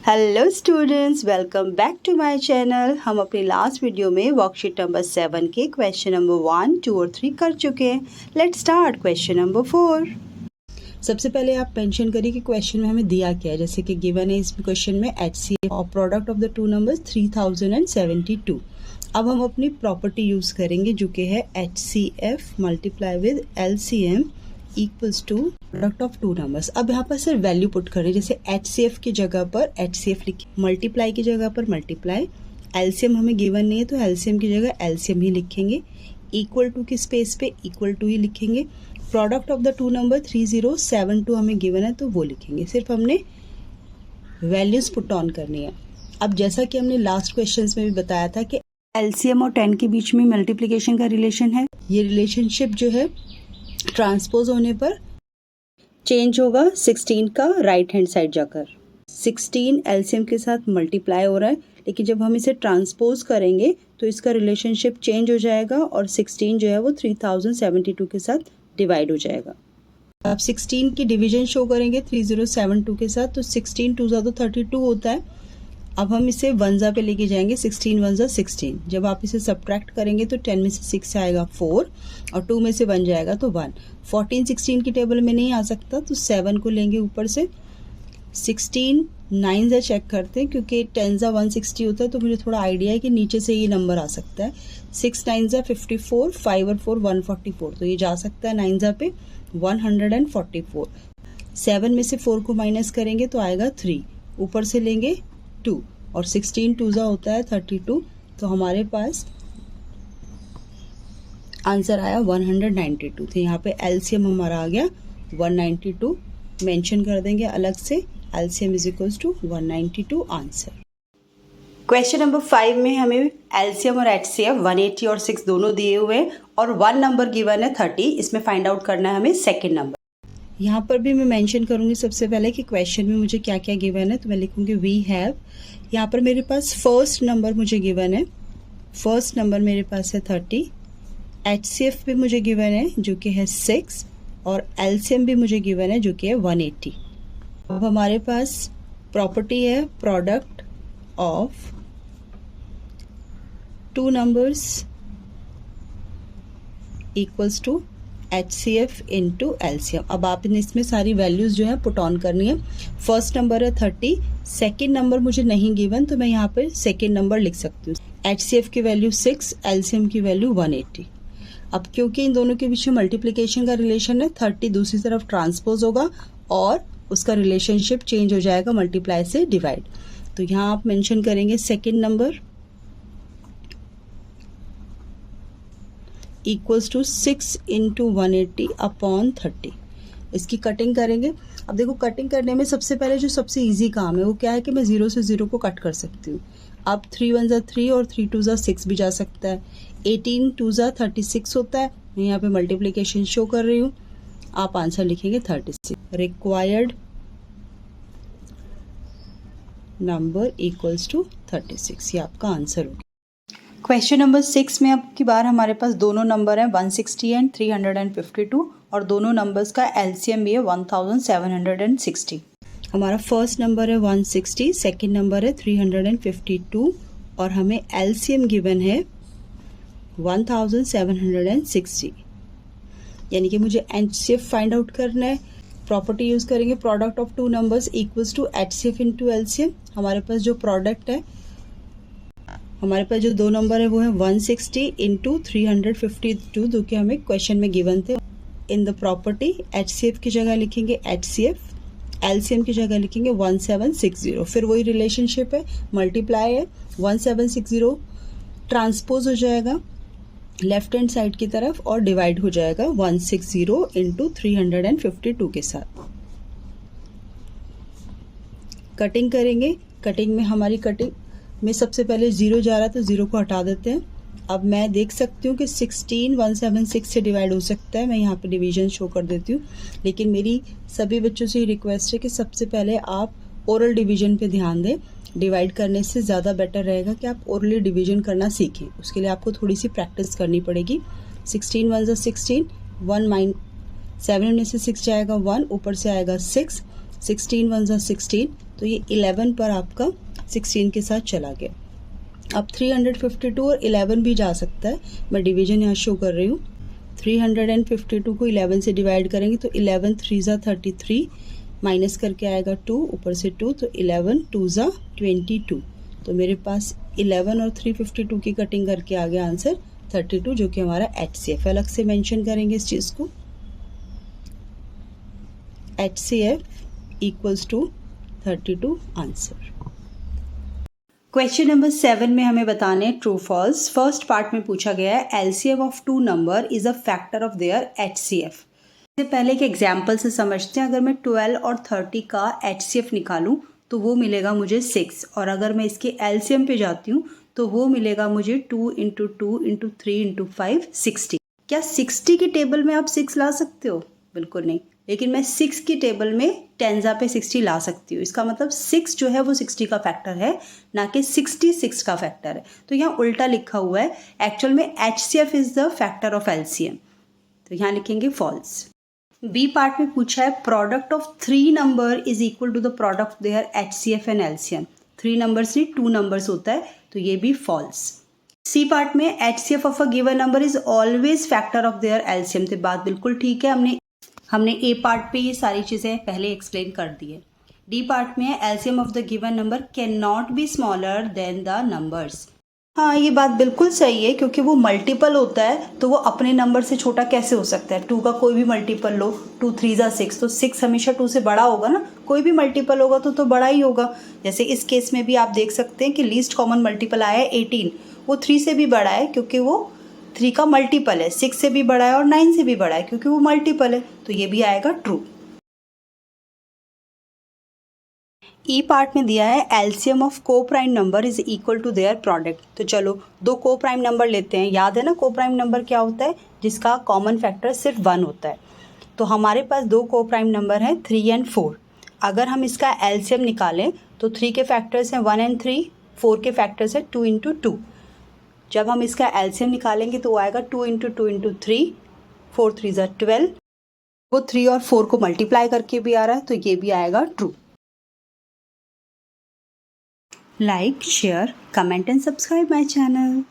Hello students, welcome back to my channel. हम अपनी last video में वर्कशीट नंबर 7 के क्वेश्चन नंबर 1, 2 और 3 कर चुके हैं। Let's start question number 4। सबसे पहले आप मेंशन करिए कि क्वेश्चन में हमें दिया क्या है। जैसे कि गिवन है इस क्वेश्चन में HCF और product of the two numbers 3072। अब हम अपनी प्रॉपर्टी यूज़ करेंगे जो कि है HCF multiply with LCM equals to product of two numbers. अब यहाँ पर सिर्फ वैल्यू पुट करें। जैसे HCF की जगह पर HCF लिखिए, मल्टीप्लाई की जगह पर मल्टीप्लाई, LCM हमें गिवन नहीं है तो LCM की जगह LCM ही लिखेंगे, इक्वल टू की स्पेस पे इक्वल टू ही लिखेंगे। Product of the two number 3072 हमें गिवन है तो वो लिखेंगे। सिर्फ हमने वैल्यूज पुट ऑन करनी है। अब जैसा कि हमने लास्ट क्वेश्चन में भी बताया था कि LCM और 10 के बीच में मल्टीप्लीकेशन का रिलेशन है। ये रिलेशनशिप जो है ट्रांसपोज होने पर चेंज होगा 16 का राइट हैंड साइड जाकर। 16 LCM के साथ मल्टीप्लाई हो रहा है, लेकिन जब हम इसे ट्रांसपोज करेंगे तो इसका रिलेशनशिप चेंज हो जाएगा और 16 जो है वो 3072 के साथ डिवाइड हो जाएगा। आप 16 की डिवीजन शो करेंगे 3072 के साथ, तो 16 2 तो 32 होता है। अब हम इसे वनजा पे लेके जाएंगे, 16 1 16। जब आप इसे सब्ट्रैक्ट करेंगे तो 10 में से 6 आएगा 4 और 2 में से 1 जाएगा तो 1। 14 16 की टेबल में नहीं आ सकता तो 7 को लेंगे ऊपर से। 16 9 जा चेक करते हैं क्योंकि 10 जा 160 होता है, तो मुझे थोड़ा आइडिया है कि नीचे से ये नंबर आ सकता है। 6 9 जा 54, 5 और 4 144, तो ये जा सकता है 9 जा पे 144। 7 में से 4 को माइनस करेंगे तो आएगा 3, ऊपर से लेंगे 2 और 16 2 जा होता है 32, तो हमारे पास आंसर आया 192। तो यहाँ पे LCM हमारा आ गया 192। मेंशन कर देंगे अलग से, LCM is equals to 192 answer. Question number 5 में हमें LCM और HCF 180 और 6 दोनों दिए हुए हैं और 1 नंबर गिवन है 30। इसमें फाइंड आउट करना है हमें सेकेंड नंबर। यहाँ पर भी मैं मेंशन करूँगी सबसे पहले कि क्वेश्चन में मुझे क्या क्या गिवन है, तो मैं लिखूँगी वी हैव। यहाँ पर मेरे पास फर्स्ट नंबर मुझे गिवन है, फर्स्ट नंबर मेरे पास है 30। HCF भी मुझे गिवन है जो कि है 6 और LCM भी मुझे गिवन है जो कि है 180। अब हमारे पास प्रॉपर्टी है product of two numbers equals to HCF into LCM। अब आप इसमें सारी वैल्यूज जो है पुट ऑन करनी है। फर्स्ट नंबर है 30, सेकेंड नंबर मुझे नहीं गिवन तो मैं यहाँ पे सेकेंड नंबर लिख सकती हूँ। HCF की वैल्यू 6, LCM की वैल्यू 180। अब क्योंकि इन दोनों के बीच में मल्टीप्लिकेशन का रिलेशन है, 30 दूसरी तरफ ट्रांसपोज होगा और उसका रिलेशनशिप चेंज हो जाएगा मल्टीप्लाई से डिवाइड। तो यहाँ आप मेंशन करेंगे second number equals to 6 into 180 upon 30। इसकी कटिंग करेंगे। अब देखो कटिंग करने में सबसे पहले जो सबसे इजी काम है वो क्या है कि मैं 0 से 0 को कट कर सकती हूँ। अब 3 1 3 और 3 2 6 भी जा सकता है। 18 2 36 होता है। मैं यहाँ पे मल्टीप्लिकेशन शो कर रही हूँ। आप आंसर लिखेंगे 36। रिक्वायर्ड नंबर इक्वल्स टू 36, ये आपका आंसर होगा। क्वेश्चन नंबर 6 में अब की बार हमारे पास दोनों नंबर हैं 160 एंड 352 और दोनों नंबर्स का LCM भी है 1760। हमारा फर्स्ट नंबर है 160, सेकंड नंबर है 352 और हमें LCM गिवन है 1760, यानी कि मुझे HCF फाइंड आउट करना है। प्रॉपर्टी यूज करेंगे product of two numbers equals to HCF into LCM। हमारे पास जो प्रोडक्ट है, हमारे पास जो दो नंबर है वो है 160 इंटू 352 जो कि हमें क्वेश्चन में गिवन थे। इन द प्रॉपर्टी HCF की जगह लिखेंगे HCF, LCM की जगह लिखेंगे 1760। फिर वही रिलेशनशिप है, मल्टीप्लाई है, 1760 ट्रांसपोज हो जाएगा लेफ्ट हैंड साइड की तरफ और डिवाइड हो जाएगा 160 इंटू 352 के साथ। कटिंग करेंगे। कटिंग में हमारी कटिंग में सबसे पहले 0 जा रहा है तो 0 को हटा देते हैं। अब मैं देख सकती हूँ कि 16 176 से डिवाइड हो सकता है। मैं यहाँ पे डिवीजन शो कर देती हूँ, लेकिन मेरी सभी बच्चों से रिक्वेस्ट है कि सबसे पहले आप ओरल डिवीजन पे ध्यान दें। डिवाइड करने से ज़्यादा बेटर रहेगा कि आप ओरली डिवीजन करना सीखें। उसके लिए आपको थोड़ी सी प्रैक्टिस करनी पड़ेगी। 16 1 16, 1 7 में से 6 जाएगा 1, ऊपर से आएगा 6 16 वन ज़ा 16, तो ये 11 पर आपका 16 के साथ चला गया। अब 352 और 11 भी जा सकता है, मैं डिवीजन यहाँ शो कर रही हूँ। 352 को 11 से डिवाइड करेंगे तो 11 3 ज़ा 33, माइनस करके आएगा 2, ऊपर से 2, तो 11 2 ज़ा 22। तो मेरे पास 11 और 352 की कटिंग करके आ गया आंसर 32, जो कि हमारा HCF। अलग से मेंशन करेंगे इस चीज़ को, HCF equals to 32 answer. Question number 7 में हमें बताने ट्रू फॉल्स। फर्स्ट पार्ट में पूछा गया है LCM of two number is a factor of their HCF। इससे पहले एक एग्जाम्पल से समझते हैं। अगर मैं 12 और 30 का HCF निकालूं तो वो मिलेगा मुझे 6, और अगर मैं इसके एलसीएम पे जाती हूँ तो वो मिलेगा मुझे 2 × 2 × 3 × 5 60। क्या 60 की टेबल में आप 6 ला सकते हो? बिल्कुल नहीं, लेकिन मैं 6 की टेबल में 10 पे 60 ला सकती हूँ। इसका मतलब 6 जो है वो 60 का फैक्टर है, ना कि 66 का फैक्टर है। तो यहाँ उल्टा लिखा हुआ है, एक्चुअल में HCF is the factor of LCM, तो यहाँ लिखेंगे फॉल्स। बी पार्ट में पूछा है product of 3 number is equal to the product their HCF and LCM। 3 numbers नहीं 2 नंबर्स होता है, तो ये भी फॉल्स। सी पार्ट में HCF of a given number is always factor of their LCM। तो बात बिल्कुल ठीक है, हमने ए पार्ट पे ये सारी चीज़ें पहले एक्सप्लेन कर दी है। डी पार्ट में है LCM of the given number can not be smaller than the numbers. हाँ, ये बात बिल्कुल सही है, क्योंकि वो मल्टीपल होता है तो वो अपने नंबर से छोटा कैसे हो सकता है। 2 का कोई भी मल्टीपल लो, 2 3 ज़ा 6, तो 6 हमेशा 2 से बड़ा होगा ना। कोई भी मल्टीपल होगा तो बड़ा ही होगा। जैसे इस केस में भी आप देख सकते हैं कि लीस्ट कॉमन मल्टीपल आया है 18, वो 3 से भी बड़ा है क्योंकि वो 3 का मल्टीपल है, 6 से भी बड़ा है और 9 से भी बड़ा है क्योंकि वो मल्टीपल है, तो ये भी आएगा ट्रू। ई पार्ट में दिया है LCM of coprime number is equal to their product. तो चलो 2 को प्राइम नंबर लेते हैं। याद है ना को प्राइम नंबर क्या होता है? जिसका कॉमन फैक्टर सिर्फ 1 होता है। तो हमारे पास 2 को प्राइम नंबर हैं 3 एंड 4। अगर हम इसका एलसीएम निकालें तो 3 के फैक्टर्स हैं 1 एंड 3, 4 के फैक्टर्स हैं 2 × 2। जब हम इसका एलसीएम निकालेंगे तो आएगा 2 × 2 × 3, 4 3 ज़ा 12। वो 3 और 4 को मल्टीप्लाई करके भी आ रहा है, तो ये भी आएगा true. Like, share, comment and subscribe my channel.